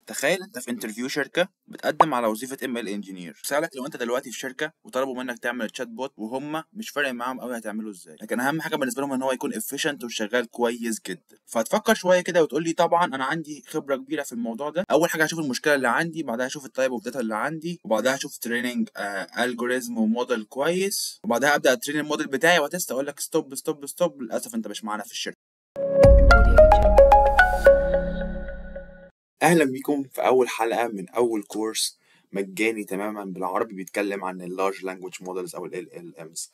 تخيل انت في انترفيو شركه بتقدم على وظيفه انجينير. سألك لو انت دلوقتي في شركه وطلبوا منك تعمل تشات بوت وهم مش فارق معاهم قوي هتعمله ازاي، لكن اهم حاجه بالنسبه لهم ان هو يكون efficient وشغال كويس جدا. فهتفكر شويه كده وتقول لي طبعا انا عندي خبره كبيره في الموضوع ده. اول حاجه هشوف المشكله اللي عندي، بعدها هشوف التايب اوف داتا اللي عندي، وبعدها هشوف تريننج الجوريزم وموديل كويس، وبعدها ابدا اترين الموديل بتاعي واتست. اقول لك ستوب ستوب ستوب، للاسف انت مش معانا في الشركه. اهلا بيكم في اول حلقه من اول كورس مجاني تماما بالعربي بيتكلم عن اللارج لانجويج مودلز او ال LLMs.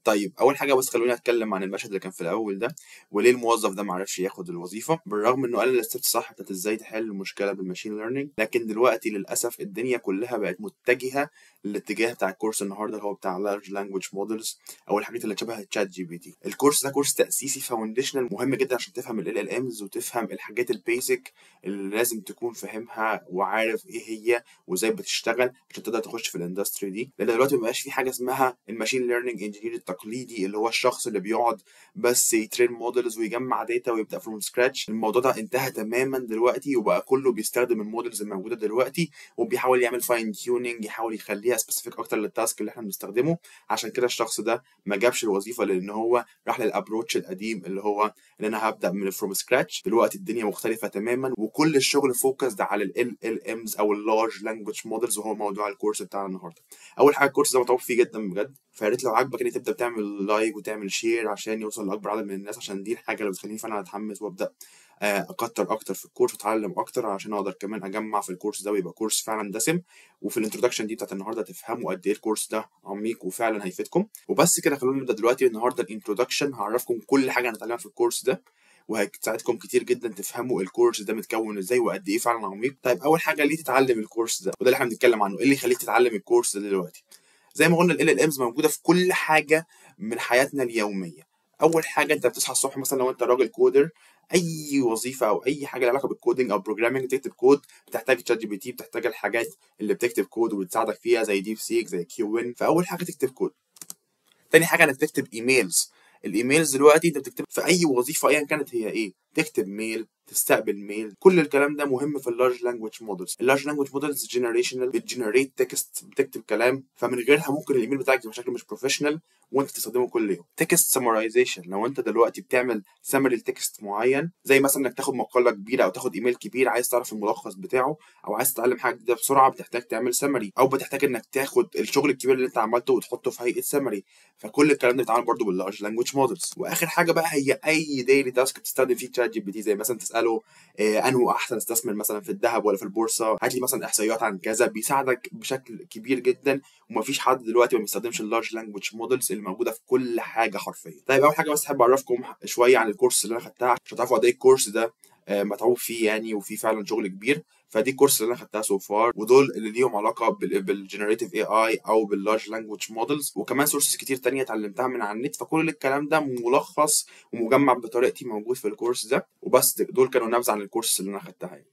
طيب اول حاجه بس خلوني اتكلم عن المشهد اللي كان في الاول ده، وليه الموظف ده معرفش ياخد الوظيفه بالرغم انه قال الستبس صح بتاعت ازاي تحل المشكله بالماشين ليرنينج. لكن دلوقتي للاسف الدنيا كلها بقت متجهه للاتجاه بتاع الكورس النهارده اللي هو بتاع لارج لانجويج مودلز او الحاجات اللي شبه تشات جي بي تي. الكورس ده كورس تاسيسي فاونديشنال مهم جدا عشان تفهم ال LLMs وتفهم الحاجات البيسك اللي لازم تكون فاهمها وعارف ايه هي وازاي بتشتغل عشان تقدر تخش في الاندستري دي. لان دلوقتي مبقاش في حاجه اسمها الماشين ليرنينج انجينير التقليدي اللي هو الشخص اللي بيقعد بس يترين مودلز ويجمع داتا ويبدا فروم سكراتش. الموضوع ده انتهى تماما دلوقتي وبقى كله بيستخدم المودلز الموجوده دلوقتي وبيحاول يعمل فاين تيوننج، يحاول يخليها سبيسيفيك اكتر للتاسك اللي احنا بنستخدمه. عشان كده الشخص ده ما جابش الوظيفه لان هو راح للابروتش القديم اللي هو ان انا هبدا من فروم سكراتش. دلوقتي الدنيا مختلفه تماما وكل الشغل فوكس على ال LLMs او اللارج لانجويج مودلز، وهو موضوع الكورس بتاعنا النهارده. اول حاجه الكورس ده متعوب فيه جدا بجد، فيا ريت لو عاجبك ان تبدا تعمل لايك وتعمل شير عشان يوصل لاكبر عدد من الناس، عشان دي الحاجه اللي بتخليني فعلا اتحمس وابدا اكتر اكتر في الكورس واتعلم اكتر عشان اقدر كمان اجمع في الكورس ده ويبقى كورس فعلا دسم. وفي الانترودكشن دي بتاعت النهارده تفهموا قد ايه الكورس ده عميق وفعلا هيفيدكم. وبس كده خلونا نبدا دلوقتي. النهارده الانترودكشن هعرفكم كل حاجه هنتعلمها في الكورس ده وهتساعدكم كتير جدا تفهموا الكورس ده متكون ازاي وقد ايه فعلا عميق. طيب اول حاجه ليه تتعلم الكورس ده، وده اللي احنا بنتكلم عنه، ايه اللي يخليك تتعلم الكورس ده دلوقتي؟ زي ما قلنا ال LLMs موجوده في كل حاجه من حياتنا اليوميه. اول حاجه انت بتصحى الصبح مثلا لو انت راجل كودر، اي وظيفه او اي حاجه لها علاقه بالكودينج او بروجرامينج تكتب كود بتحتاج تشات جي بي تي، بتحتاج الحاجات اللي بتكتب كود وبتساعدك فيها زي ديب سيك زي كيو ان. فاول حاجه تكتب كود. تاني حاجه انك تكتب ايميلز. الايميلز دلوقتي انت بتكتب في اي وظيفه ايا كانت هي ايه، تكتب ميل، تستقبل ميل، كل الكلام ده مهم في اللارج لانجويج مودلز. اللارج لانجويج مودلز جنريشنال، بتجنريت تكست، بتكتب كلام، فمن غيرها ممكن الايميل بتاعك يبقى بشكل مش بروفيشنال وانت تستخدمه كل يوم. تكست سمرايزيشن، لو انت دلوقتي بتعمل سمري لتكست معين زي مثلا انك تاخد مقاله كبيره او تاخد ايميل كبير عايز تعرف الملخص بتاعه او عايز تتعلم حاجه جديده بسرعه، بتحتاج تعمل سمري او بتحتاج انك تاخد الشغل الكبير اللي انت عملته وتحطه في هيئه سمري. فكل الكلام ده بيتعمل برضه باللارج لانجويج مودلز. واخر حاجه بقى هي اي ديلي تاسك بتستخدم فيه تشات جي بي تي، زي مثلا تساله انه احسن استثمر مثلا في الذهب ولا في البورصه، هات لي مثلا احصائيات عن كذا، بيساعدك بشكل كبير جدا. ومفيش حد دلوقتي ما بيستخدمش اللارج لانجويج مودلز اللي موجوده في كل حاجه حرفيا. طيب اول حاجه بس احب اعرفكم شويه عن الكورس اللي انا خدتها عشان تعرفوا قد ايه الكورس ده متعوب فيه يعني وفي فعلا شغل كبير. فدي الكورس اللي انا خدتها سو فار، ودول اللي ليهم علاقه بالجنريتيف اي او باللارج لانجويج مودلز، وكمان سورسز كتير تانية اتعلمتها من على النت. فكل الكلام ده ملخص ومجمع بطريقتي موجود في الكورس ده. وبس دول كانوا نبذه عن الكورس اللي انا خدتها يعني.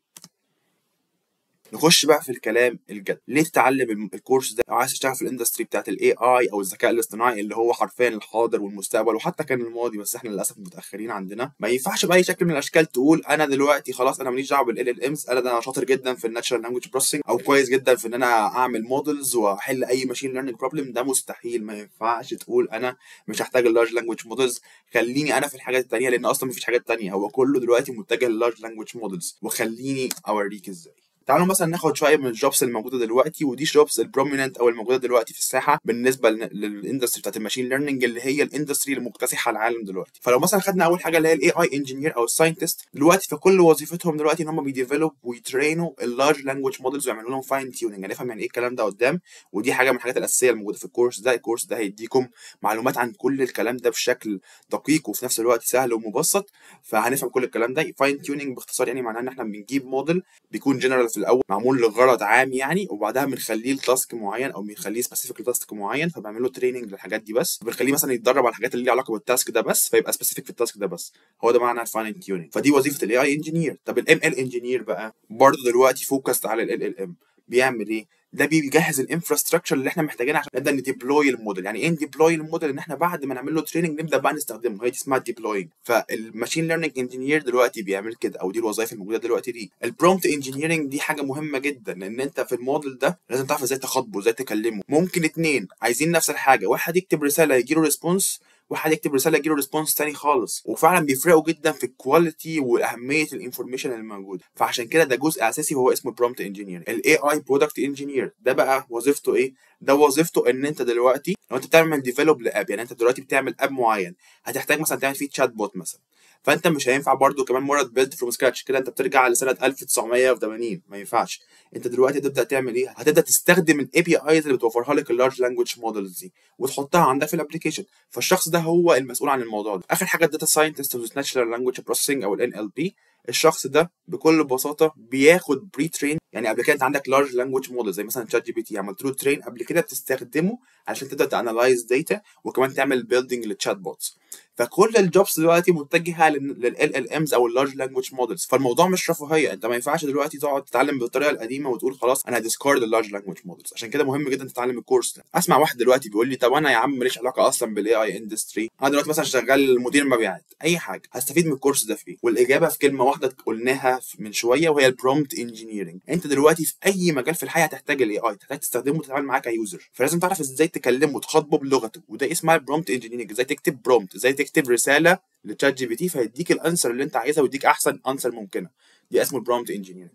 نخش بقى في الكلام الجد. ليه تتعلم الكورس ده لو عايز تشتغل في الاندستري بتاعت الاي اي او الذكاء الاصطناعي اللي هو حرفيا الحاضر والمستقبل وحتى كان الماضي، بس احنا للاسف متاخرين عندنا. ما ينفعش باي شكل من الاشكال تقول انا دلوقتي خلاص انا ماليش دعوه بالال LLMs، انا شاطر جدا في الناتشرال لانجويج بروسيسنج او كويس جدا في ان انا اعمل مودلز واحل اي ماشين ليرنينج بروبلم. ده مستحيل. ما ينفعش تقول انا مش هحتاج اللارج لانجويج مودلز، خليني انا في الحاجات التانيه، لان اصلا مفيش حاجات تانيه، هو كله دلوقتي متجه للارج لانجويج مودلز. وخليني اوريك ازاي. تعالوا مثلا ناخد شويه من الجوبس الموجوده دلوقتي، ودي الجوبس البروميننت او الموجوده دلوقتي في الساحه بالنسبه للاندستري بتاعت الماشين ليرنينج اللي هي الاندستري المكتسحه العالم دلوقتي. فلو مثلا خدنا اول حاجه اللي هي الاي اي انجينير او الساينتست، دلوقتي في كل وظيفتهم دلوقتي ان هم بيديفلوب ويترينوا اللارج لانجويج مودلز ويعملوا لهم فاين تيوننج. هنفهم يعني ايه الكلام ده قدام، ودي حاجه من الحاجات الاساسيه الموجوده في الكورس ده. الكورس ده هيديكم معلومات عن كل الكلام ده بشكل دقيق وفي نفس الوقت سهل ومبسط. فهنفهم كل الكلام ده. فاين تيوننج باختصار يعني معناه ان احنا بنجيب موديل بيكون جنرال في الاول معمول لغرض عام يعني، وبعدها بنخليه لتاسك معين او بنخليه سبيسيفيك لتاسك معين، فبنعمل له تريننج للحاجات دي بس، بنخليه مثلا يتدرب على الحاجات اللي ليها علاقه بالتاسك ده بس، فيبقى سبيسيفيك في التاسك ده بس. هو ده معنى الفاين تيوننج. فدي وظيفه الاي اي انجينير. طب الام ال انجينير بقى برضه دلوقتي فوكست على ال LLM. بيعمل ايه؟ ده بيجهز الانفراستراكشر اللي احنا محتاجينها عشان نبدا نديبلوي الموديل. يعني ايه نديبلوي الموديل؟ ان احنا بعد ما نعمل له تريننج نبدا بقى نستخدمه، هي دي اسمها ديبلوينج. فالماشين ليرنينج انجينير دلوقتي بيعمل كده، او دي الوظائف الموجوده دلوقتي دي. البرومبت انجينيرنج دي حاجه مهمه جدا، لان انت في الموديل ده لازم تعرف ازاي تخاطبه، ازاي تكلمه. ممكن اتنين عايزين نفس الحاجه، واحد يكتب رساله يجيله ريسبونس، واحد يكتب رساله يجيله ريسبونس تاني خالص، وفعلا بيفرقوا جدا في الكواليتي واهميه الانفورميشن اللي موجوده. فعشان كده ده جزء اساسي وهو اسمه برومبت انجينير. الاي اي برودكت انجينير ده بقى وظيفته ايه؟ ده وظيفته ان انت دلوقتي لو انت بتعمل ديفلوب لاب، يعني انت دلوقتي بتعمل اب معين هتحتاج مثلا تعمل فيه تشات بوت مثلا، فانت مش هينفع برضو كمان مره تبيلد فروم سكراتش كده، انت بترجع لسنه 1980، ما ينفعش. انت دلوقتي تبدا تعمل ايه؟ هتبدا تستخدم الاي بي ايز اللي بتوفرها لك اللارج لانجويج مودلز دي وتحطها عندك في الابلكيشن. فالشخص ده هو المسؤول عن الموضوع ده. اخر حاجه الداتا ساينتست ناتشرال لانجويج بروسيسنج او الان ال بي. الشخص ده بكل بساطه بياخد بري ترين، يعني قبل كده انت عندك لارج لانجويج موديل زي مثلا شات جي بي تي، عملت له ترين قبل كده بتستخدمه عشان تبدا تانلايز داتا وكمان تعمل بيلدينج للتشات بوتس. فكل الجوبس دلوقتي متجهه لل ال امز او اللارج لانجويج مودلز. فالموضوع مش رفاهيه، انت ما ينفعش دلوقتي تقعد تتعلم بالطريقه القديمه وتقول خلاص انا هديسكارد اللارج لانجويج مودلز. عشان كده مهم جدا تتعلم الكورس ده. اسمع واحد دلوقتي بيقول لي طب انا يا عم ماليش علاقه اصلا بالاي اي اندستري، انا دلوقتي مثلا شغال مدير مبيعات، اي حاجه هستفيد من الكورس ده في ايه؟ والاجابه في كلمه واحده قلناها من شويه وهي البرومبت انجينيرنج. انت دلوقتي في اي مجال في الحياه هتحتاج الاي اي، هتحتاج تستخدمه وتتعامل معاه كيوزر، فلازم تعرف ازاي تكلمه وتخاطبه بلغته، وده اسمها البرومبت انجينيرنج. ازاي تكتب برومبت، ازاي تكتب رساله لتشات جي بي تي فيديك الانسر اللي انت عايزها ويديك احسن انسر ممكنه، دي اسمه البرومبت انجينيرنج.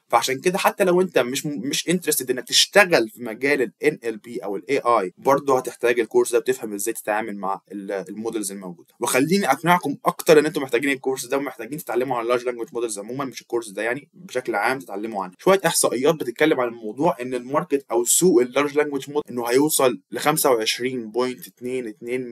فعشان كده حتى لو انت مش انترستد انك تشتغل في مجال ال NLP او ال AI، برضه هتحتاج الكورس ده بتفهم ازاي تتعامل مع المودلز الموجوده. وخليني اقنعكم اكتر ان انتم محتاجين الكورس ده ومحتاجين تتعلموا عن اللارج لانجويج مودلز عموما، مش الكورس ده يعني بشكل عام تتعلموا عنه. شويه احصائيات بتتكلم عن الموضوع، ان الماركت او سوق اللارج لانجويج موديل انه هيوصل ل 25.22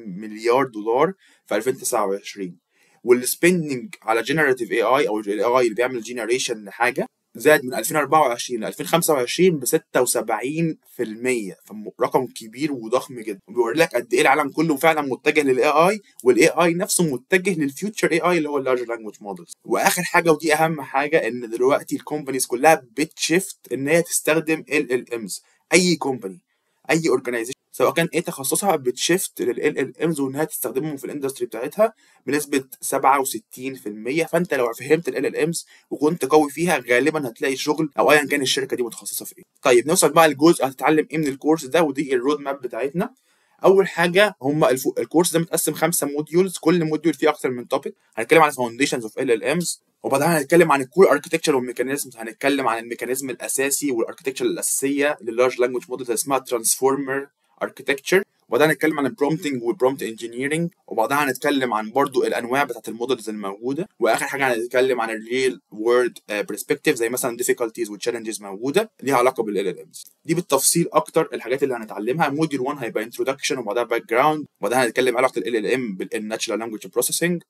مليار دولار في 2029. والسبندنج على جنراتيف اي اي او الاي اي اللي بيعمل جنريشن لحاجه زاد من 2024 ل 2025 ب 76%، فرقم كبير وضخم جدا، وبيوري لك قد ايه العالم كله فعلا متجه للاي اي، والاي اي نفسه متجه للفيوتشر اي اي اللي هو اللارج لانجويج مودلز. واخر حاجه ودي اهم حاجه، ان دلوقتي الكومبانيز كلها بتشيفت ان هي تستخدم ال امز. اي كومباني، اي اورجانيزيشن سواء كان ايه تخصصها بتشيفت لل امز وانها تستخدمهم في الاندستري بتاعتها بنسبه 67%. فانت لو فهمت ال امز وكنت قوي فيها غالبا هتلاقي شغل او ايا كان الشركه دي متخصصه في ايه. طيب نوصل بقى لجزء هتتعلم ايه من الكورس ده، ودي الرود ماب بتاعتنا. اول حاجه هم الكورس ده متقسم 5 موديولز، كل موديول فيه اكتر من توبيك. هنتكلم عن فاونديشنز اوف ال امز، وبعدها هنتكلم عن الكور اركتكتشر والميكانيزمز. هنتكلم عن الميكانيزم الاساسي والاركتكتشر الاساسيه لللارج لانجويج موديل اسمها ترانسفورمر اركتكتشر. وبعدها هنتكلم عن البرومبتنج والبرومبت انجينيرنج، وبعدها هنتكلم عن برضو الانواع بتاعت المودلز الموجوده، واخر حاجه هنتكلم عن الريل وورد برسبكتيف زي مثلا difficulties وتشالنجز موجوده ليها علاقه بالال امز. دي بالتفصيل اكتر الحاجات اللي هنتعلمها. موديول 1 هيبقى انتروداكشن وبعدها باك جراوند، وبعدها هنتكلم علاقه ال ام بالناتشرال لانجويج بروسيسنج.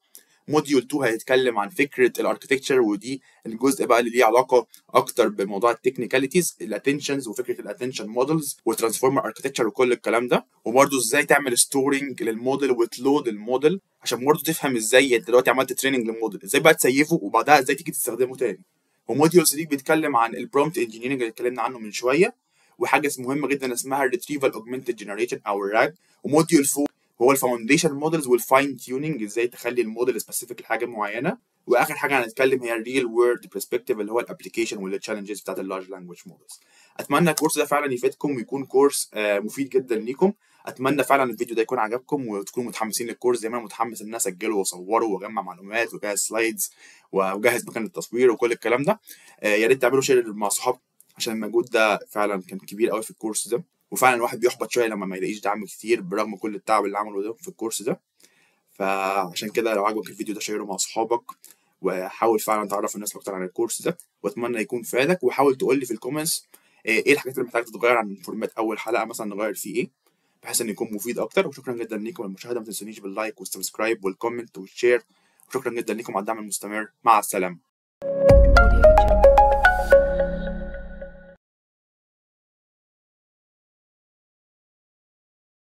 موديول 2 هيتكلم عن فكره الاركتكتشر، ودي الجزء بقى اللي ليه علاقه اكتر بموضوع التكنيكاليتيز، الاتنشنز وفكره الاتنشن مودلز والترانسفورمر اركتكتشر وكل الكلام ده، وبرده ازاي تعمل ستورنج للموديل وتلود الموديل عشان برده تفهم ازاي انت دلوقتي عملت تريننج للموديل ازاي بقى تسيفه وبعدها ازاي تيجي تستخدمه تاني. وموديول 3 بيتكلم عن البرومبت انجينيرنج اللي اتكلمنا عنه من شويه، وحاجه مهمه جدا اسمها الريتريفال اوجمنتد جنريشن او الراج. وموديول 4 هو الفاونديشن مودلز والفاين تيوننج، ازاي تخلي الموديل سبيسيفيك لحاجه معينه. واخر حاجه هنتكلم هي الريل وورد برسبكتيف اللي هو الابلكيشن والتشالنجز بتاعت اللارج لانجويج مودلز. اتمنى الكورس ده فعلا يفيدكم ويكون كورس مفيد جدا ليكم. اتمنى فعلا الفيديو ده يكون عجبكم وتكونوا متحمسين للكورس زي ما انا متحمس ان انا اسجله واصوره واجمع معلومات واجهز سلايدز واجهز مكان التصوير وكل الكلام ده. يا ريت تعملوا شير مع صحابكم عشان المجهود ده فعلا كان كبير قوي في الكورس ده، وفعلا الواحد بيحبط شويه لما ما يلاقيش دعم كتير برغم كل التعب اللي عمله ده في الكورس ده. فعشان كده لو عجبك الفيديو ده شيره مع اصحابك، وحاول فعلا تعرف الناس اكتر عن الكورس ده، واتمنى يكون فادك. وحاول تقول لي في الكومنتس ايه الحاجات اللي محتاج تتغير عن فورمات اول حلقه مثلا نغير فيه ايه بحيث ان يكون مفيد اكتر. وشكرا جدا ليكم على المشاهده، ما تنسونيش باللايك والسبسكرايب والكومنت والشير، وشكرا جدا ليكم على الدعم المستمر. مع السلامه.